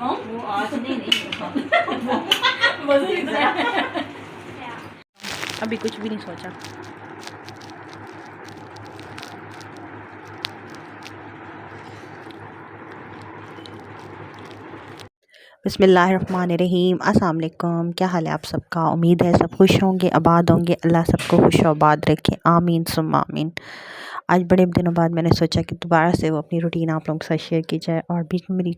वो आज नहीं अभी कुछ भी नहीं सोचा। बिस्मिल्लाहिर्रहमानिर्रहीम। अस्सलाम वालेकुम। क्या हाल है आप सबका? उम्मीद है सब खुश होंगे, आबाद होंगे। अल्लाह सबको खुश और आबाद रखे, आमीन सुम्मा आमीन। आज बड़े दिनों बाद मैंने सोचा कि दोबारा से वो अपनी रूटीन आप लोगों के साथ शेयर की जाए। और बीच में मेरी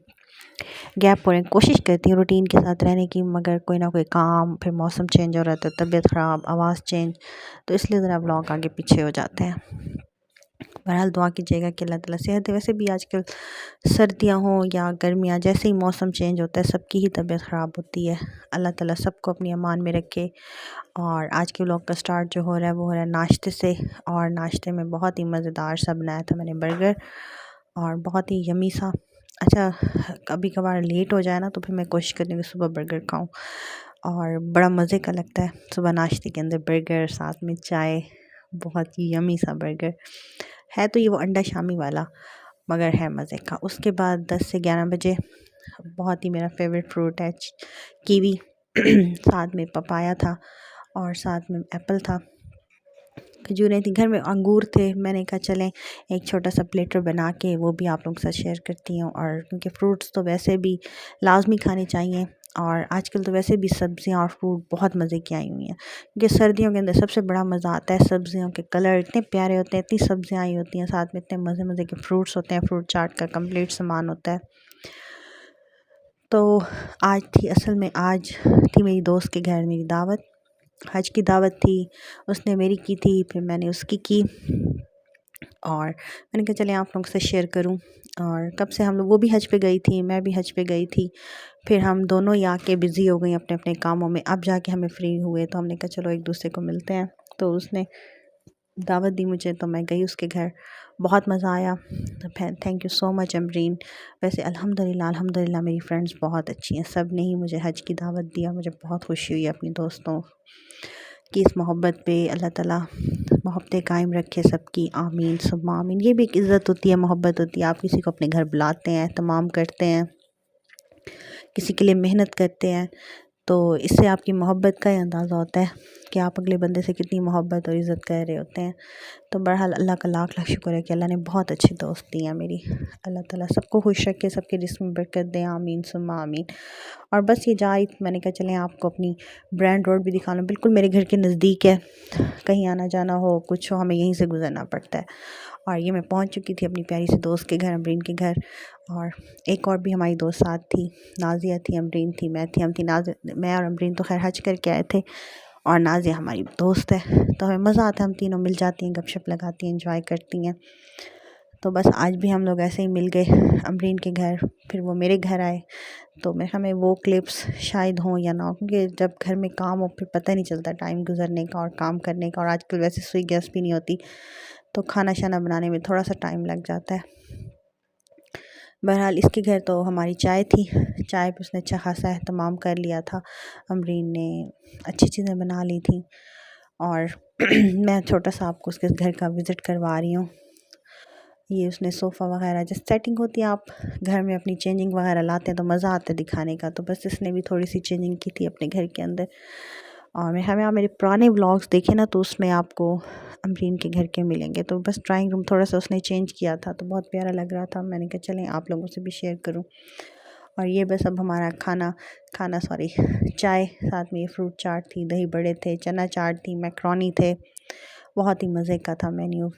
गैप हो रही, कोशिश करती हूँ रूटीन के साथ रहने की, मगर कोई ना कोई काम, फिर मौसम चेंज हो रहा था, तबीयत ख़राब, आवाज़ चेंज, तो इसलिए ज़रा व्लॉग आगे पीछे हो जाते हैं। बहरहाल दुआ कीजिएगा कि अल्लाह ताला सेहत दे। वैसे भी आजकल सर्दियाँ हों या गर्मियाँ, जैसे ही मौसम चेंज होता है सबकी ही तबीयत ख़राब होती है। अल्लाह ताला सबको अपनी अमान में रखे। और आज के व्लॉग का स्टार्ट जो हो रहा है वो हो रहा है नाश्ते से। और नाश्ते में बहुत ही मज़ेदार सा बनाया था मैंने बर्गर, और बहुत ही यमी सा। अच्छा, कभी कभार लेट हो जाए ना तो फिर मैं कोशिश करती हूँ कि सुबह बर्गर खाऊं, और बड़ा मज़े का लगता है सुबह नाश्ते के अंदर बर्गर, साथ में चाय। बहुत ही यमी सा बर्गर है। तो ये वो अंडा शामी वाला, मगर है मज़े का। उसके बाद 10 से 11 बजे बहुत ही मेरा फेवरेट फ्रूट है कीवी साथ में पपाया था, और साथ में एप्पल था, खजूरें थी, घर में अंगूर थे। मैंने कहा चलें एक छोटा सा प्लेटर बना के वो भी आप लोगों के साथ शेयर करती हूँ। और क्योंकि फ्रूट्स तो वैसे भी लाजमी खाने चाहिए, और आजकल तो वैसे भी सब्ज़ियाँ और फ्रूट बहुत मज़े की आई हुई हैं। क्योंकि सर्दियों के अंदर सबसे बड़ा मज़ा आता है, सब्ज़ियों के कलर इतने प्यारे होते हैं, इतनी सब्ज़ियाँ आई होती हैं, साथ में इतने मज़े मज़े के फ्रूट्स होते हैं, फ्रूट चाट का कंप्लीट सामान होता है। तो आज थी मेरी दोस्त के घर मेरी दावत, हज की दावत थी। उसने मेरी की थी, फिर मैंने उसकी की, और मैंने कहा चले आप लोगों से शेयर करूं। और कब से हम लोग, वो भी हज पे गई थी, मैं भी हज पे गई थी, फिर हम दोनों ही आके बिज़ी हो गई अपने अपने कामों में। अब जाके हमें फ्री हुए तो हमने कहा चलो एक दूसरे को मिलते हैं। तो उसने दावत दी मुझे, तो मैं गई उसके घर, बहुत मज़ा आया। Thank you so much Amreen. वैसे अल्हम्दुलिल्लाह मेरी फ्रेंड्स बहुत अच्छी हैं, सब ने ही मुझे हज की दावत दिया। मुझे बहुत खुशी हुई अपनी दोस्तों की इस मोहब्बत पे। अल्लाह ताला मोहब्बतें कायम रखे सबकी, आमीन सुम्मा आमीन। ये भी एक इज़्ज़त होती है, मोहब्बत होती है। आप किसी को अपने घर बुलाते हैं, तमाम करते हैं, किसी के लिए मेहनत करते हैं, तो इससे आपकी मोहब्बत का ही अंदाज़ा होता है कि आप अगले बंदे से कितनी मोहब्बत और इज़्ज़त कर रहे होते हैं। तो बहरहाल अल्लाह का लाख लाख शुक्र है कि अल्लाह ने बहुत अच्छे दोस्त दिए हैं मेरी। अल्लाह ताला सबको खुश रखे, सबके रिस्क में बरकत दें, आमीन सुम्मा आमीन। और बस ये जा रही थी, मैंने कहा चलें आपको अपनी ब्रांड रोड भी दिखा लूँ। बिल्कुल मेरे घर के नज़दीक है, कहीं आना जाना हो, कुछ हो, हमें यहीं से गुजरना पड़ता है। और ये मैं पहुंच चुकी थी अपनी प्यारी सी दोस्त के घर, अमरीन के घर। और एक और भी हमारी दोस्त साथ थी, नाजिया थी, अमरीन थी, मैं थी, हम थी। मैं और अमरीन तो खैर हज करके आए थे, और नाजिया हमारी दोस्त है, तो हमें मज़ा आता है, हम तीनों मिल जाती हैं, गपशप लगाती हैं, इंजॉय करती हैं। तो बस आज भी हम लोग ऐसे ही मिल गए अमरीन के घर, फिर वो मेरे घर आए। तो मैं हमें वो क्लिप्स शायद हों या ना हो, क्योंकि जब घर में काम हो फिर पता नहीं चलता टाइम गुजरने का और काम करने का। और आजकल वैसे सुई गैस भी नहीं होती, तो खाना शाना बनाने में थोड़ा सा टाइम लग जाता है। बहरहाल इसके घर तो हमारी चाय थी, चाय पे उसने अच्छा खासा एहतमाम कर लिया था, अमरीन ने अच्छी चीज़ें बना ली थी। और मैं छोटा सा आपको उसके घर का विज़िट करवा रही हूँ। ये उसने सोफ़ा वगैरह जैसे सेटिंग होती है, आप घर में अपनी चेंजिंग वगैरह लाते हैं तो मज़ा आता है दिखाने का। तो बस इसने भी थोड़ी सी चेंजिंग की थी अपने घर के अंदर। और हमें आप मेरे पुराने व्लॉग्स देखें ना, तो उसमें आपको अमरीन के घर के मिलेंगे। तो बस ड्राइंग रूम थोड़ा सा उसने चेंज किया था, तो बहुत प्यारा लग रहा था। मैंने कहा चलें आप लोगों से भी शेयर करूं। और ये बस अब हमारा खाना सॉरी चाय, साथ में ये फ्रूट चाट थी, दही बड़े थे, चना चाट थी, मैक्रोनी थे। बहुत ही मज़े का था मेन्यू।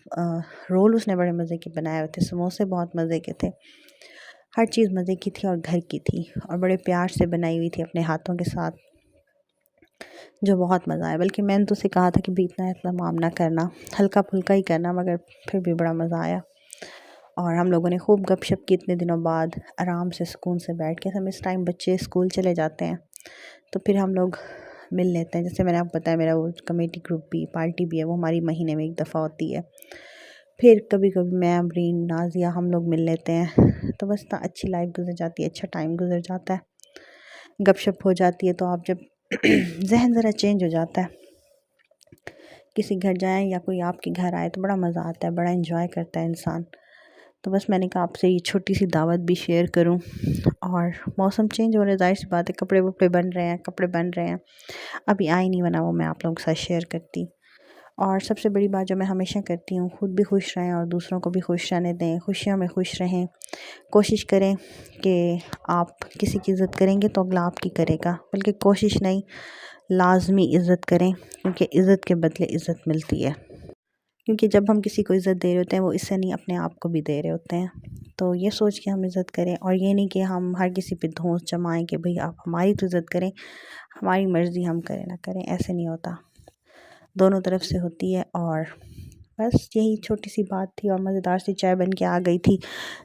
रोल उसने बड़े मज़े के बनाए हुए थे, समोसे बहुत मज़े के थे, हर चीज़ मज़े की थी और घर की थी, और बड़े प्यार से बनाई हुई थी अपने हाथों के साथ, जो बहुत मज़ा आया। बल्कि मैंने तो उसे कहा था कि भी इतना एहतमाम ना करना, हल्का फुल्का ही करना, मगर फिर भी बड़ा मज़ा आया। और हम लोगों ने खूब गपशप की इतने दिनों बाद, आराम से सुकून से बैठ के। हम इस टाइम बच्चे स्कूल चले जाते हैं तो फिर हम लोग मिल लेते हैं। जैसे मैंने आपको बताया मेरा वो कमेटी ग्रुप भी, पार्टी भी है, वो हमारी महीने में एक दफ़ा होती है। फिर कभी कभी मैं, अमरीन, नाजिया हम लोग मिल लेते हैं। तो बस इतना अच्छी लाइफ गुजर जाती है, अच्छा टाइम गुजर जाता है, गपशप हो जाती है। तो आप जब जहन ज़रा चेंज हो जाता है, किसी घर जाएं या कोई आपके घर आए तो बड़ा मज़ा आता है, बड़ा इन्जॉय करता है इंसान। तो बस मैंने कहा आपसे ये छोटी सी दावत भी शेयर करूं। और मौसम चेंज हो रहा है, ज़ाहिर सी बात है, कपड़े वपड़े बन रहे हैं, कपड़े बन रहे हैं। अभी आ ही नहीं बना, वो मैं आप लोगों के साथ शेयर करती। और सबसे बड़ी बात जो मैं हमेशा करती हूँ, खुद भी खुश रहें और दूसरों को भी खुश रहने दें, खुशियों में खुश रहें। कोशिश करें कि आप किसी की इज़्ज़त करेंगे तो अगला आपकी करेगा, बल्कि कोशिश नहीं, लाजमी इज़्ज़त करें, क्योंकि इज़्ज़त के बदले इज़्ज़त मिलती है। क्योंकि जब हम किसी को इज़्ज़त दे रहे होते हैं, वो इससे नहीं अपने आप को भी दे रहे होते हैं। तो ये सोच के हम इज़्ज़त करें, और ये नहीं कि हम हर किसी पे धौंस जमाएं कि भाई आप हमारी तो इज़्ज़त करें, हमारी मर्ज़ी हम करें ना करें, ऐसे नहीं होता, दोनों तरफ से होती है। और बस यही छोटी सी बात थी, और मज़ेदार सी चाय बन के आ गई थी,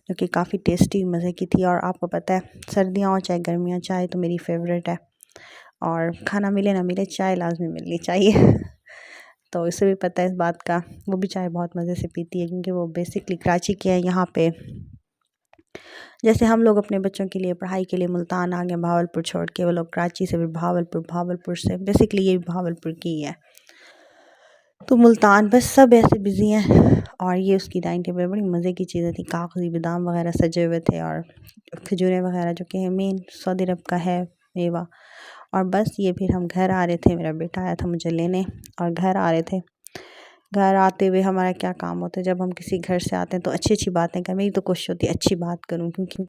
जो कि काफ़ी टेस्टी मज़े की थी। और आपको पता है, सर्दियाँ हो चाहे गर्मियाँ, चाय तो मेरी फेवरेट है, और खाना मिले ना मिले, चाय लाजमी मिलनी चाहिए। तो इसे भी पता है इस बात का, वो भी चाय बहुत मज़े से पीती है, क्योंकि वो बेसिकली कराची के हैं। यहाँ पे जैसे हम लोग अपने बच्चों के लिए पढ़ाई के लिए मुल्तान आ गए, भावलपुर छोड़ के, वो लोग कराची से, फिर भावलपुर, भावलपुर से, बेसिकली ये भावलपुर की है, तो मुल्तान, बस सब ऐसे बिज़ी हैं। और ये उसकी डाइनिंग टेबल बड़ी मज़े की चीज़ें थी, कागज़ी बादाम वगैरह सजे हुए थे, और खजूरें वगैरह, जो कि मेन सऊदी अरब का है मेवा। और बस ये फिर हम घर आ रहे थे, मेरा बेटा आया था मुझे लेने, और घर आ रहे थे। घर आते हुए हमारा क्या काम होता है, जब हम किसी घर से आते हैं तो अच्छी अच्छी बातें करें, मेरी तो कोशिश होती है अच्छी बात करूं, क्योंकि